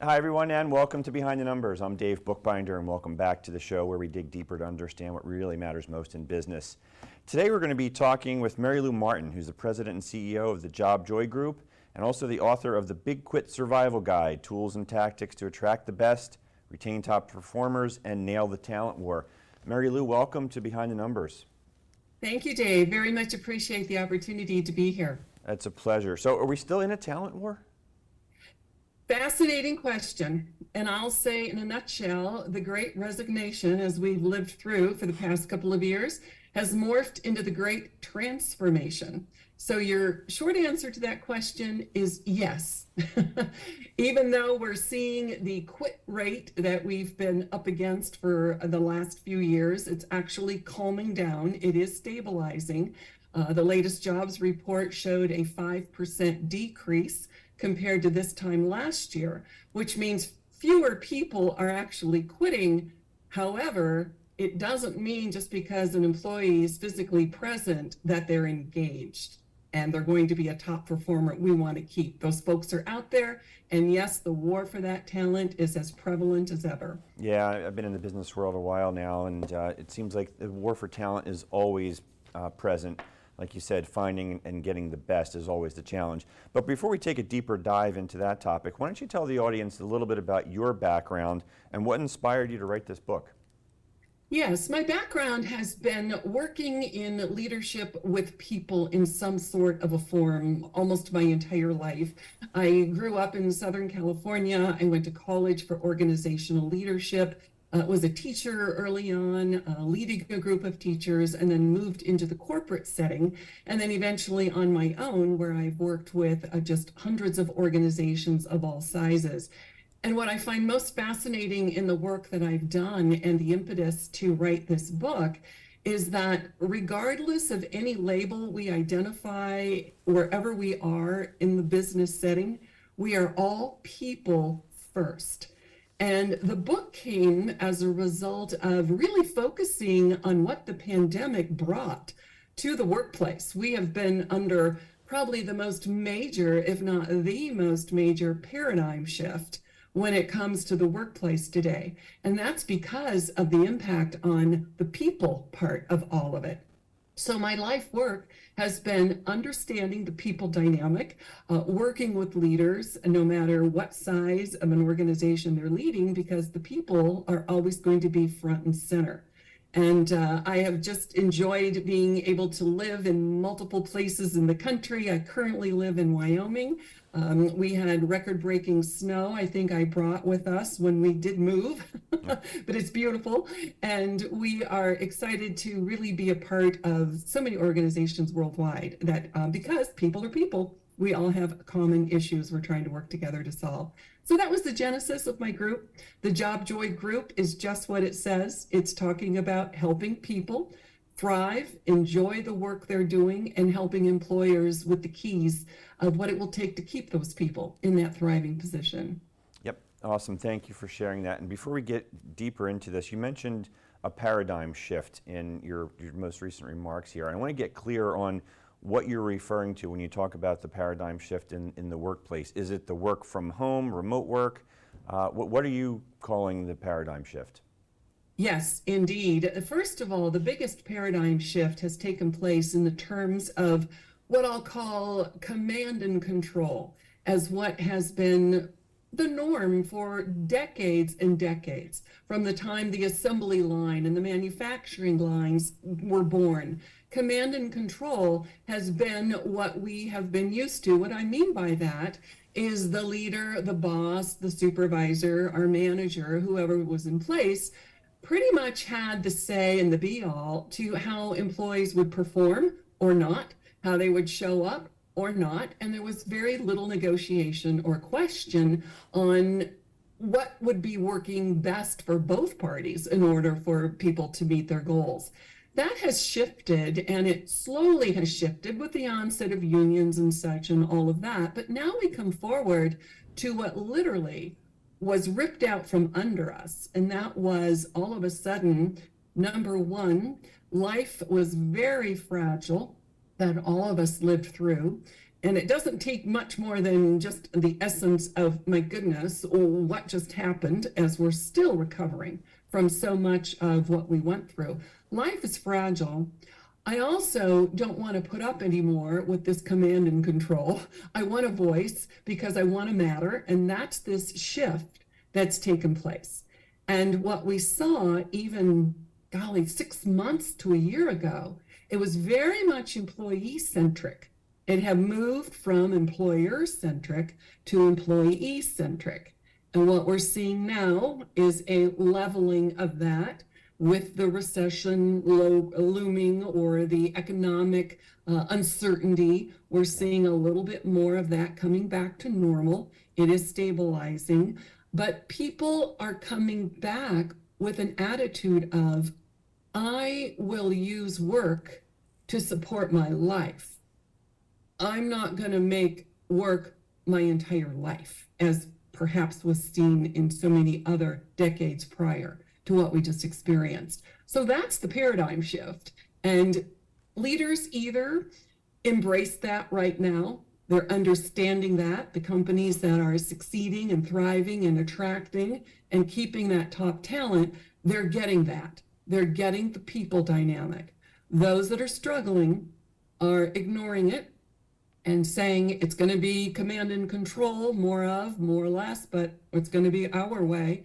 Hi, everyone, and welcome to Behind the Numbers. I'm Dave Bookbinder, and welcome back to the show where we dig deeper to understand what really matters most in business. Today, we're going to be talking with Merrylue Martin, who's the president and CEO of the Job Joy Group, and also the author of the Big Quit Survival Guide, Tools and Tactics to Attract the Best, Retain Top Performers, and Nail the Talent War. Merrylue, welcome to Behind the Numbers. Thank you, Dave. Very much appreciate the opportunity to be here. It's a pleasure. So, are we still in a talent war? Fascinating question. And I'll say in a nutshell, the Great Resignation, as we've lived through for the past couple of years, has morphed into the Great Transformation. So your short answer to that question is yes. Even though we're seeing the quit rate that we've been up against for the last few years, it's actually calming down. It is stabilizing. The latest jobs report showed a 5% decrease compared to this time last year, which means fewer people are actually quitting. However, it doesn't mean just because an employee is physically present that they're engaged and they're going to be a top performer we want to keep. Those folks are out there, and yes, the war for that talent is as prevalent as ever. Yeah, I've been in the business world a while now, and it seems like the war for talent is always present. Like you said, finding and getting the best is always the challenge. But before we take a deeper dive into that topic, why don't you tell the audience a little bit about your background and what inspired you to write this book? Yes, my background has been working in leadership with people in some sort of a form almost my entire life. I grew up in Southern California. I went to college for organizational leadership. Was a teacher early on, leading a group of teachers, and then moved into the corporate setting, and then eventually on my own, where I've worked with just hundreds of organizations of all sizes. And what I find most fascinating in the work that I've done and the impetus to write this book is that regardless of any label we identify wherever we are in the business setting, we are all people first. And the book came as a result of really focusing on what the pandemic brought to the workplace. We have been under probably the most major, if not the most major, paradigm shift when it comes to the workplace today. And that's because of the impact on the people part of all of it. So my life work has been understanding the people dynamic, working with leaders, no matter what size of an organization they're leading, because the people are always going to be front and center. And I have just enjoyed being able to live in multiple places in the country. I currently live in Wyoming. We had record-breaking snow, I think I brought with us when we did move, but it's beautiful. And we are excited to really be a part of so many organizations worldwide that because people are people, we all have common issues we're trying to work together to solve. So that was the genesis of my group. The Job Joy Group is just what it says. It's talking about helping people thrive, enjoy the work they're doing, and helping employers with the keys of what it will take to keep those people in that thriving position. Yep, awesome. Thank you for sharing that. And before we get deeper into this, you mentioned a paradigm shift in your most recent remarks here. And I want to get clear on what you're referring to when you talk about the paradigm shift in the workplace. Is it the work from home, remote work? What are you calling the paradigm shift? Yes, indeed. First of all, the biggest paradigm shift has taken place in the terms of what I'll call command and control, as what has been the norm for decades and decades, from the time the assembly line and the manufacturing lines were born. Command and control has been what we have been used to. What I mean by that is the leader, the boss, the supervisor, our manager, whoever was in place, pretty much had the say and the be all to how employees would perform or not, how they would show up or not, and there was very little negotiation or question on what would be working best for both parties in order for people to meet their goals. That has shifted, and it slowly has shifted with the onset of unions and such and all of that. But now we come forward to what literally was ripped out from under us, and that was all of a sudden, number one, life was very fragile that all of us lived through. And it doesn't take much more than just the essence of, my goodness, or what just happened, as we're still recovering from so much of what we went through. Life is fragile. I also don't want to put up anymore with this command and control. I want a voice because I want to matter. And that's this shift that's taken place. And what we saw even, golly, 6 months to a year ago, it was very much employee centric. It had moved from employer centric to employee centric. And what we're seeing now is a leveling of that with the recession looming, or the economic uncertainty. We're seeing a little bit more of that coming back to normal. It is stabilizing, but people are coming back with an attitude of, I will use work to support my life. I'm not going to make work my entire life, as perhaps was seen in so many other decades prior to what we just experienced. So that's the paradigm shift. And leaders either embrace that right now, they're understanding that, the companies that are succeeding and thriving and attracting and keeping that top talent, they're getting that. They're getting the people dynamic. Those that are struggling are ignoring it and saying it's going to be command and control, more of, more or less, but it's going to be our way.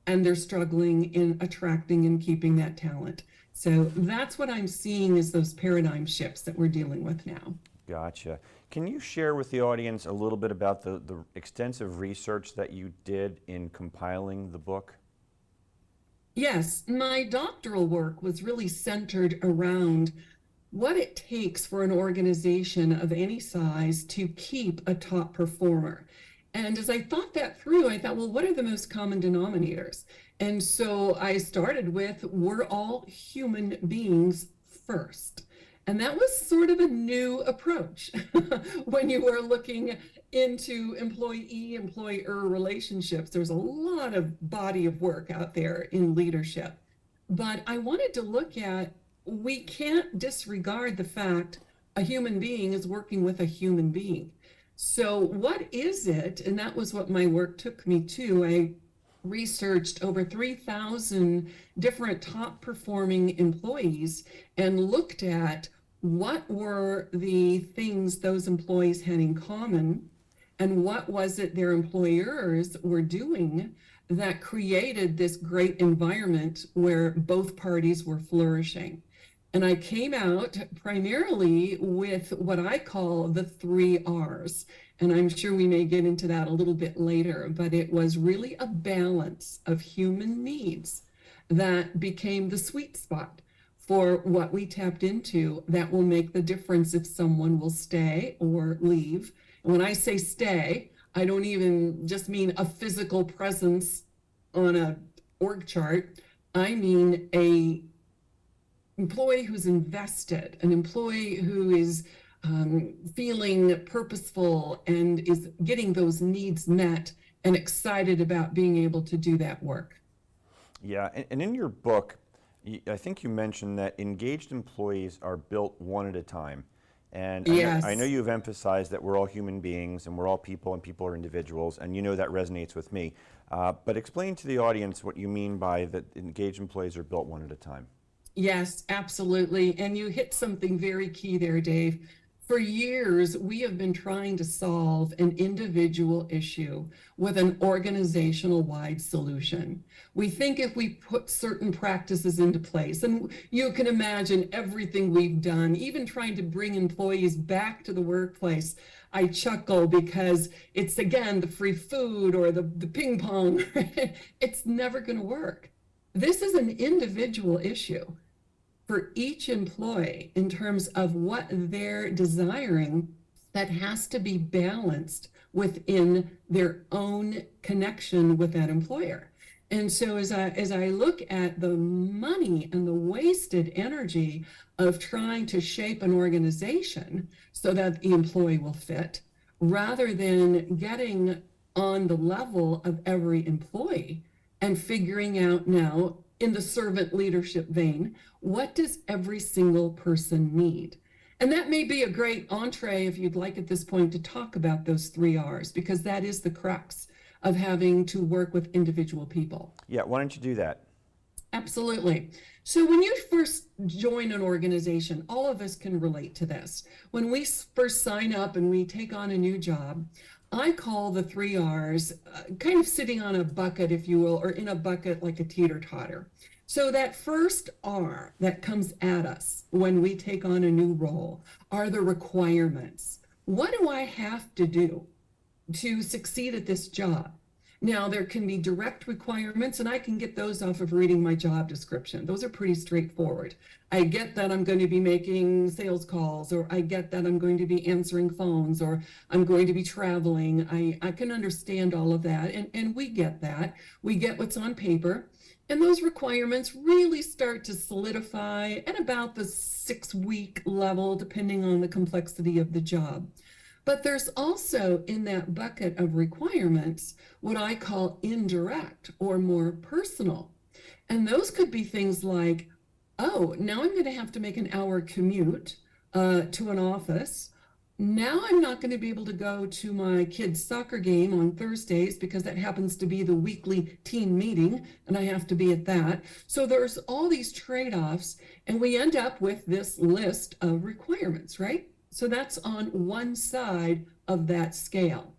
And they're struggling in attracting and keeping that talent. So that's what I'm seeing, is those paradigm shifts that we're dealing with now. Gotcha. Can you share with the audience a little bit about the extensive research that you did in compiling the book? Yes, my doctoral work was really centered around what it takes for an organization of any size to keep a top performer. And as I thought that through, I thought, well, what are the most common denominators? And so I started with, we're all human beings first. And that was sort of a new approach when you were looking into employee-employer relationships. There's a lot of body of work out there in leadership. But I wanted to look at, we can't disregard the fact a human being is working with a human being. So what is it? And that was what my work took me to. I researched over 3,000 different top performing employees and looked at what were the things those employees had in common, and what was it their employers were doing that created this great environment where both parties were flourishing. And I came out primarily with what I call the 3 R's. And I'm sure we may get into that a little bit later, but it was really a balance of human needs that became the sweet spot for what we tapped into that will make the difference if someone will stay or leave. And when I say stay, I don't even just mean a physical presence on a org chart. I mean a employee who's invested, an employee who is feeling purposeful and is getting those needs met and excited about being able to do that work. Yeah, and in your book, I think you mentioned that engaged employees are built one at a time. And Yes. I know you've emphasized that we're all human beings and we're all people and people are individuals, and you know that resonates with me. But explain to the audience what you mean by that engaged employees are built one at a time. Yes, absolutely. And you hit something very key there, Dave. For years, we have been trying to solve an individual issue with an organizational-wide solution. We think if we put certain practices into place, and you can imagine everything we've done, even trying to bring employees back to the workplace, I chuckle because it's, again, the free food or the ping pong. It's never going to work. This is an individual issue for each employee in terms of what they're desiring, that has to be balanced within their own connection with that employer. And so as I look at the money and the wasted energy of trying to shape an organization so that the employee will fit, rather than getting on the level of every employee and figuring out now, in the servant leadership vein, what does every single person need? And that may be a great entree if you'd like at this point to talk about those 3 R's, because that is the crux of having to work with individual people. Yeah, why don't you do that? Absolutely. So when you first join an organization, all of us can relate to this. When we first sign up and we take on a new job, I call the 3 R's kind of sitting on a bucket, if you will, or in a bucket like a teeter-totter. So that first R that comes at us when we take on a new role are the requirements. What do I have to do to succeed at this job? Now, there can be direct requirements, and I can get those off of reading my job description. Those are pretty straightforward. I get that I'm going to be making sales calls, or I get that I'm going to be answering phones, or I'm going to be traveling. I can understand all of that, and we get that. We get what's on paper, and those requirements really start to solidify at about the 6-week level, depending on the complexity of the job. But there's also in that bucket of requirements what I call indirect or more personal. And those could be things like, oh, now I'm going to have to make an hour commute to an office. Now I'm not going to be able to go to my kid's soccer game on Thursdays because that happens to be the weekly team meeting and I have to be at that. So there's all these trade-offs, and we end up with this list of requirements, right? So that's on one side of that scale.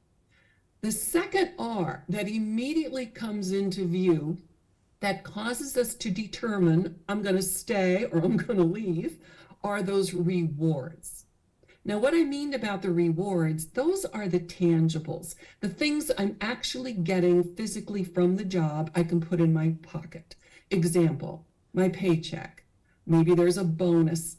The second R that immediately comes into view that causes us to determine I'm going to stay or I'm going to leave are those rewards. Now, what I mean about the rewards, those are the tangibles, the things I'm actually getting physically from the job I can put in my pocket. Example, my paycheck. Maybe there's a bonus,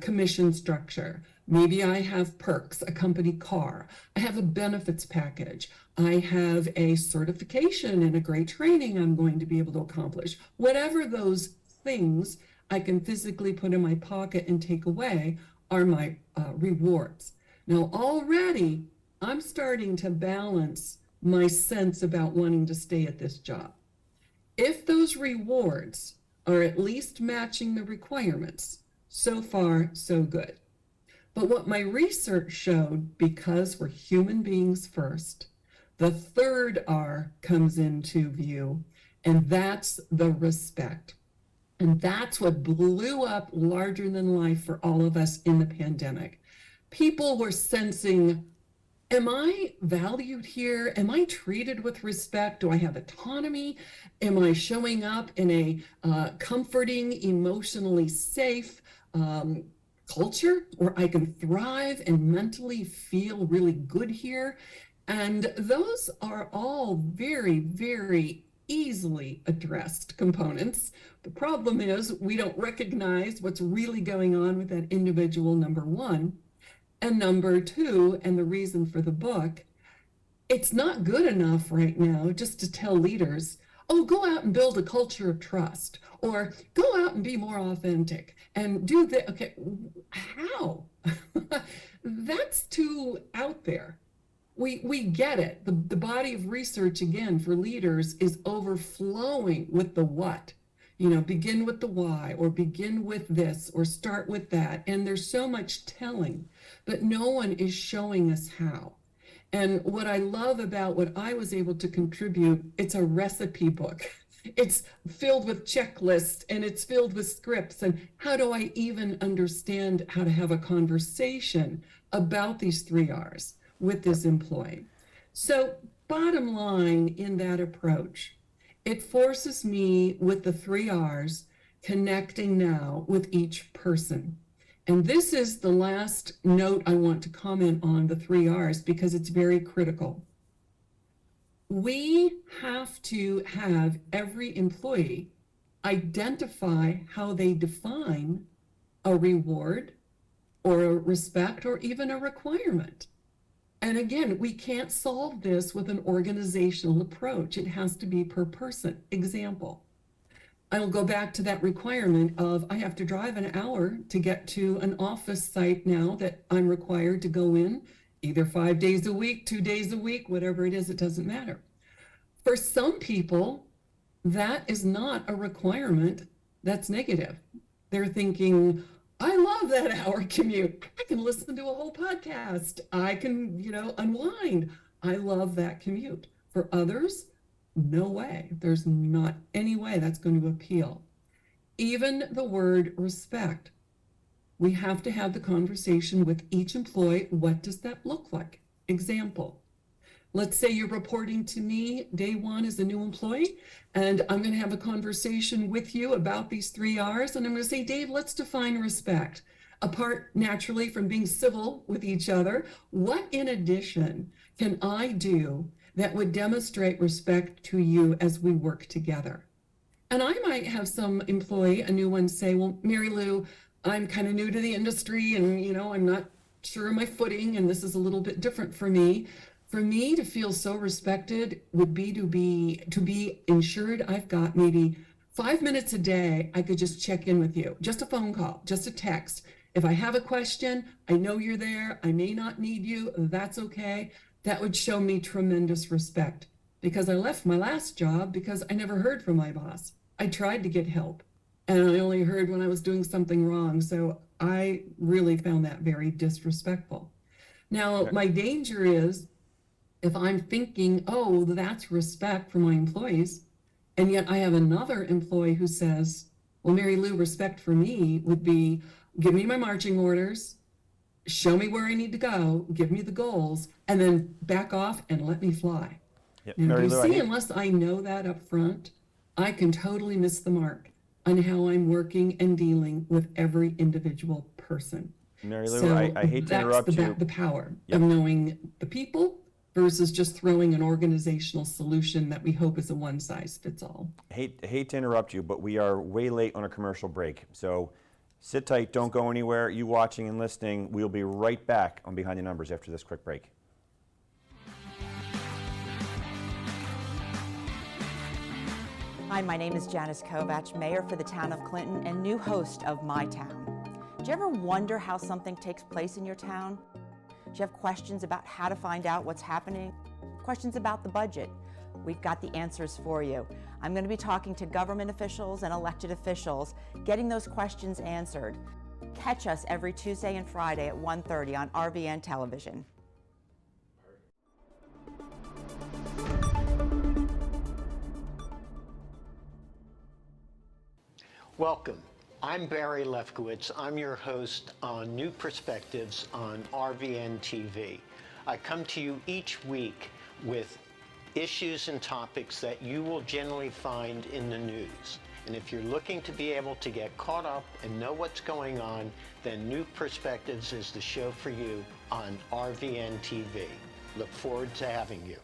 commission structure. Maybe I have perks, a company car. I have a benefits package. I have a certification and a great training I'm going to be able to accomplish. Whatever those things I can physically put in my pocket and take away are my rewards. Now, already I'm starting to balance my sense about wanting to stay at this job. If those rewards are at least matching the requirements, so far, so good. But what my research showed, because we're human beings first, the third R comes into view, and that's the respect. And that's what blew up larger than life for all of us in the pandemic. People were sensing, am I valued here? Am I treated with respect? Do I have autonomy? Am I showing up in a comforting, emotionally safe culture where I can thrive and mentally feel really good here? And those are all very, very easily addressed components. The problem is we don't recognize what's really going on with that individual, number one. And number two, and the reason for the book, it's not good enough right now just to tell leaders, oh, go out and build a culture of trust, or go out and be more authentic and do that. Okay, how? That's too out there. We get it. The body of research, again, for leaders is overflowing with the what. You know, begin with the why, or begin with this, or start with that. And there's so much telling, but no one is showing us how. And what I love about what I was able to contribute, it's a recipe book. It's filled with checklists and it's filled with scripts. And how do I even understand how to have a conversation about these 3 R's with this employee? So bottom line in that approach, it forces me with the 3 R's connecting now with each person. And this is the last note I want to comment on the 3 R's because it's very critical. We have to have every employee identify how they define a reward or a respect or even a requirement. And again, we can't solve this with an organizational approach. It has to be per person. Example, I'll go back to that requirement of I have to drive an hour to get to an office site now that I'm required to go in either 5 days a week, 2 days a week, whatever it is, it doesn't matter. For some people, that is not a requirement that's negative. They're thinking, I love love that hour commute. I can listen to a whole podcast. I can, unwind. I love that commute. For others, no way. There's not any way that's going to appeal. Even the word respect. We have to have the conversation with each employee. What does that look like? Example. Let's say you're reporting to me day one as a new employee, and I'm going to have a conversation with you about these 3 R's. And I'm going to say, Dave, let's define respect. Apart naturally from being civil with each other, what in addition can I do that would demonstrate respect to you as we work together? And I might have some employee, a new one, say, well, Merrylue, I'm kind of new to the industry and, I'm not sure of my footing and this is a little bit different for me. For me to feel so respected would be to be ensured I've got maybe 5 minutes a day. I could just check in with you, just a phone call, just a text. If I have a question, I know you're there. I may not need you. That's okay. That would show me tremendous respect because I left my last job because I never heard from my boss. I tried to get help and I only heard when I was doing something wrong. So I really found that very disrespectful. Now, my danger is if I'm thinking, oh, that's respect for my employees, and yet I have another employee who says, well, Merrylue, respect for me would be give me my marching orders, show me where I need to go, give me the goals, and then back off and let me fly. Yep. Now, you Merrylue, see, unless I know that up front, I can totally miss the mark on how I'm working and dealing with every individual person. Merrylue, So I hate to interrupt you. The power Yep. of knowing the people versus just throwing an organizational solution that we hope is a one-size-fits-all. Hate to interrupt you, but we are way late on a commercial break. So sit tight, don't go anywhere. You watching and listening, we'll be right back on Behind the Numbers after this quick break. Hi, my name is Janice Kovach, Mayor for the town of Clinton and new host of My Town. Do you ever wonder how something takes place in your town? Do you have questions about how to find out what's happening? Questions about the budget? We've got the answers for you. I'm going to be talking to government officials and elected officials, getting those questions answered. Catch us every Tuesday and Friday at 1:30 on RVN Television. Welcome. I'm Barry Lefkowitz. I'm your host on New Perspectives on RVN TV. I come to you each week with issues and topics that you will generally find in the news. And if you're looking to be able to get caught up and know what's going on, then New Perspectives is the show for you on RVN TV. Look forward to having you.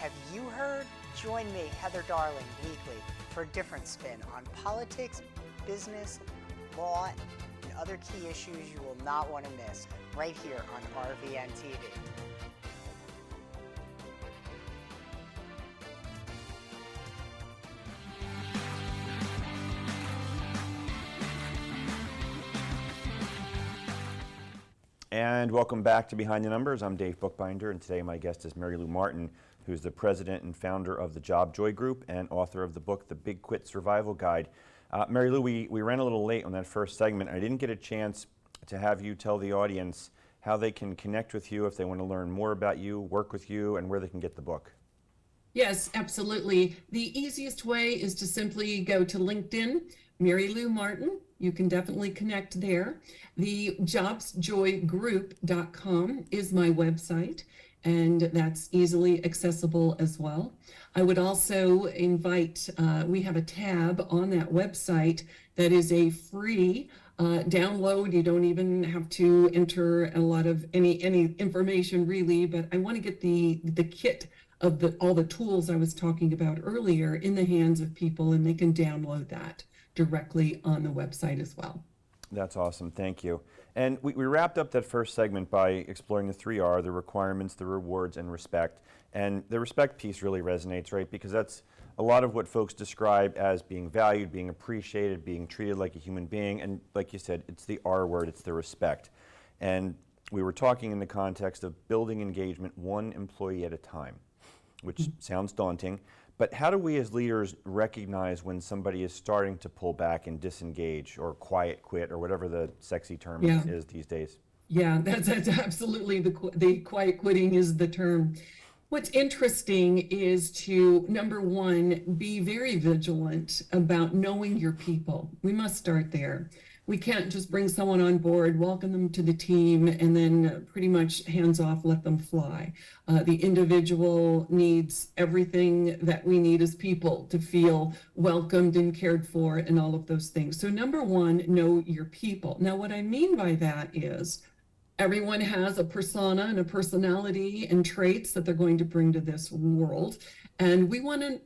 Have you heard? Join me, Heather Darling, weekly for a different spin on politics, business, law, and other key issues you will not want to miss right here on RVN TV. And welcome back to Behind the Numbers. I'm Dave Bookbinder, and today my guest is Merrylue Martin, who's the president and founder of the Job Joy Group and author of the book, The Big Quit Survival Guide. Merrylue, we ran a little late on that first segment. I didn't get a chance to have you tell the audience how they can connect with you if they want to learn more about you, work with you, and where they can get the book. Yes, absolutely. The easiest way is to simply go to LinkedIn, Merrylue Martin. You can definitely connect there. The jobsjoygroup.com is my website, and that's easily accessible as well. I would also invite, we have a tab on that website that is a free download. You don't even have to enter a lot of any information really, but I want to get the kit of all the tools I was talking about earlier in the hands of people, and they can download that directly on the website as well. That's awesome, thank you. And we wrapped up that first segment by exploring the 3R, the requirements, the rewards, and respect. And the respect piece really resonates, right? Because that's a lot of what folks describe as being valued, being appreciated, being treated like a human being. And like you said, it's the R word, it's the respect. And we were talking in the context of building engagement one employee at a time, which sounds daunting. But how do we as leaders recognize when somebody is starting to pull back and disengage or quiet quit or whatever the sexy term Yeah. is these days? Yeah, that's absolutely the quiet quitting is the term. What's interesting is to, number one, be very vigilant about knowing your people. We must start there. We can't just bring someone on board, welcome them to the team, and then pretty much hands off, let them fly. The individual needs everything that we need as people to feel welcomed and cared for and all of those things. So number one, know your people. Now, what I mean by that is everyone has a persona and a personality and traits that they're going to bring to this world. And we want to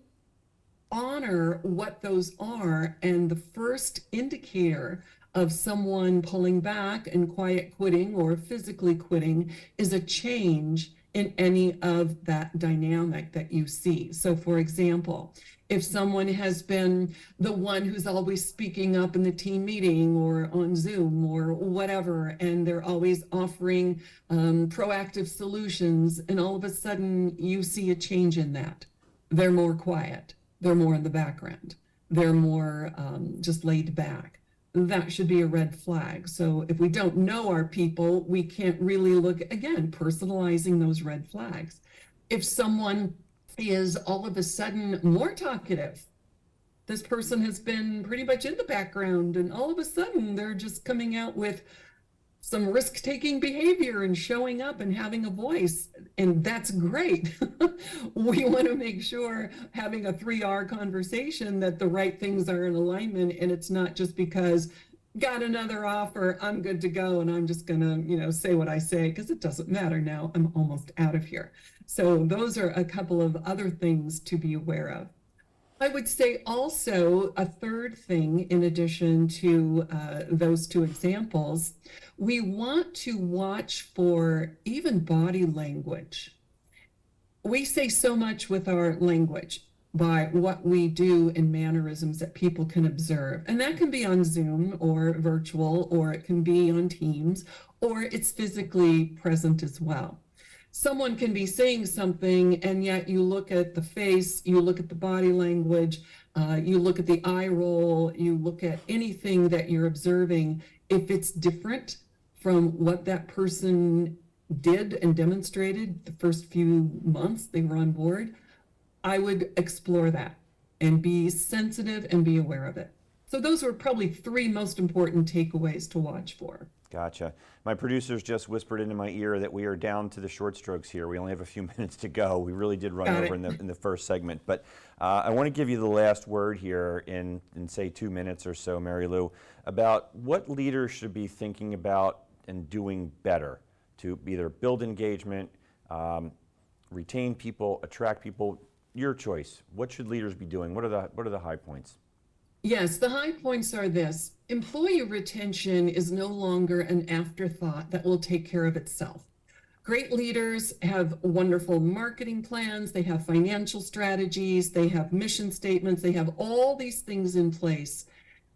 honor what those are. And the first indicator of someone pulling back and quiet quitting or physically quitting is a change in any of that dynamic that you see. So for example, if someone has been the one who's always speaking up in the team meeting or on Zoom or whatever, and they're always offering proactive solutions, and all of a sudden you see a change in that. They're more quiet. They're more in the background. They're more just laid back. That should be a red flag. So if we don't know our people, we can't really look, again, personalizing those red flags. If someone is all of a sudden more talkative, this person has been pretty much in the background, and all of a sudden they're just coming out with some risk-taking behavior and showing up and having a voice, and that's great. We want to make sure having a 3R conversation that the right things are in alignment, and it's not just because got another offer, I'm good to go, and I'm just gonna, say what I say, because it doesn't matter now, I'm almost out of here. So those are a couple of other things to be aware of. I would say also a third thing, in addition to those two examples, we want to watch for even body language. We say so much with our language by what we do and mannerisms that people can observe. And that can be on Zoom or virtual, or it can be on Teams, or it's physically present as well. Someone can be saying something, and yet you look at the face, you look at the body language, you look at the eye roll, you look at anything that you're observing. If it's different from what that person did and demonstrated the first few months they were on board, I would explore that and be sensitive and be aware of it. So those are probably three most important takeaways to watch for. Gotcha. My producers just whispered into my ear that we are down to the short strokes here. We only have a few minutes to go. We really did run over in the first segment. But I want to give you the last word here in say 2 minutes or so, Merrylue, about what leaders should be thinking about and doing better to either build engagement, retain people, attract people. Your choice. What should leaders be doing? What are the high points? Yes, the high points are this. Employee retention is no longer an afterthought that will take care of itself. Great leaders have wonderful marketing plans, they have financial strategies, they have mission statements, they have all these things in place.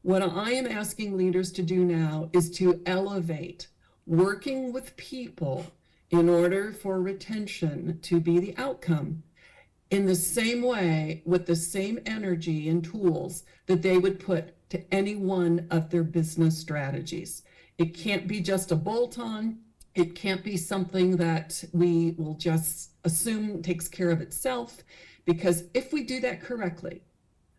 What I am asking leaders to do now is to elevate working with people in order for retention to be the outcome, in the same way, with the same energy and tools that they would put to any one of their business strategies. It can't be just a bolt-on. It can't be something that we will just assume takes care of itself, because if we do that correctly,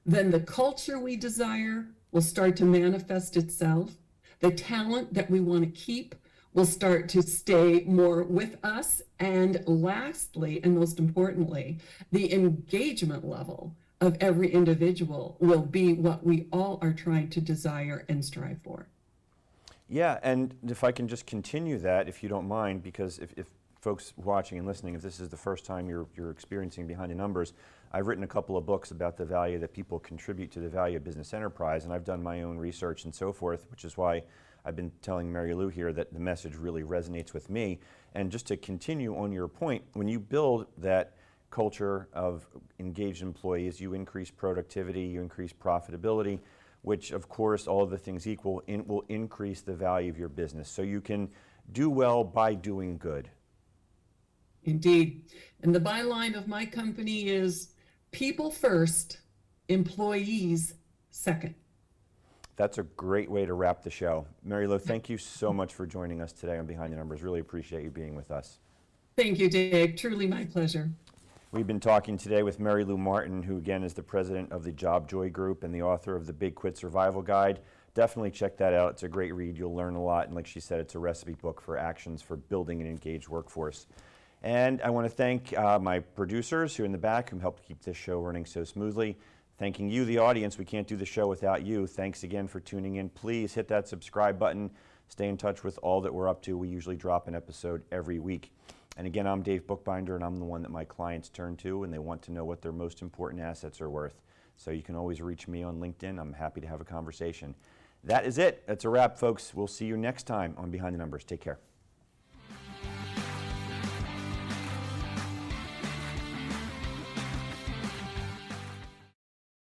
then the culture we desire will start to manifest itself. The talent that we want to keep will start to stay more with us. And lastly, and most importantly, the engagement level of every individual will be what we all are trying to desire and strive for. Yeah, and if I can just continue that, if you don't mind, because if folks watching and listening, if this is the first time you're experiencing Behind the Numbers, I've written a couple of books about the value that people contribute to the value of business enterprise, and I've done my own research and so forth, which is why I've been telling Merrylue here that the message really resonates with me. And just to continue on your point, when you build that culture of engaged employees, you increase productivity, you increase profitability, which of course, all of the things equal, will increase the value of your business. So you can do well by doing good. Indeed. And the byline of my company is People first, employees second. That's a great way to wrap the show. Merrylue, thank you so much for joining us today on Behind the Numbers. Really appreciate you being with us. Thank you, Dave. Truly my pleasure. We've been talking today with Merrylue Martin, who again is the president of the Job Joy Group and the author of the Big Quit Survival Guide. Definitely check that out. It's a great read. You'll learn a lot. And like she said, it's a recipe book for actions for building an engaged workforce. And I want to thank my producers who are in the back who helped keep this show running so smoothly. Thanking you, the audience. We can't do the show without you. Thanks again for tuning in. Please hit that subscribe button. Stay in touch with all that we're up to. We usually drop an episode every week. And again, I'm Dave Bookbinder, and I'm the one that my clients turn to when they want to know what their most important assets are worth. So you can always reach me on LinkedIn. I'm happy to have a conversation. That is it. That's a wrap, folks. We'll see you next time on Behind the Numbers. Take care.